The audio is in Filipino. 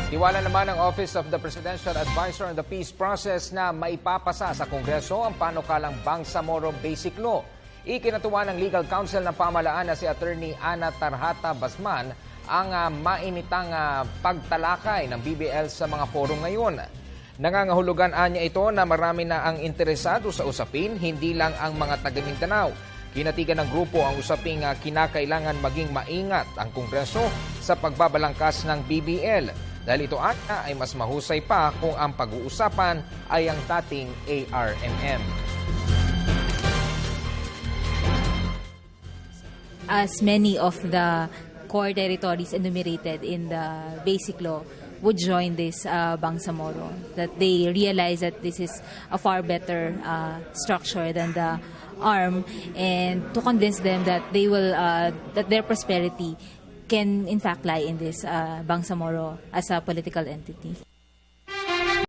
Tiwala naman ng Office of the Presidential Advisor on the Peace Process na maipapasa sa Kongreso ang panukalang Bangsamoro Basic Law. Ikinatuwa ng Legal Counsel ng Pamahalaan na si Attorney Ana Tarhata Basman ang mainitang pagtalakay ng BBL sa mga forum ngayon. Nangangahulugan niya ito na marami na ang interesado sa usapin, hindi lang ang mga taga-Mindanao. Kinatigan ng grupo ang usaping kinakailangan maging maingat ang Kongreso sa pagbabalangkas ng BBL. Dahil ito ay mas mahusay pa kung ang pag-uusapan ay ang dating ARMM. As many of the core territories enumerated in the Basic Law would join this Bangsamoro, that they realize that this is a far better structure than the ARM, and to convince them that they will that their prosperity can in fact lie in this Bangsamoro as a political entity.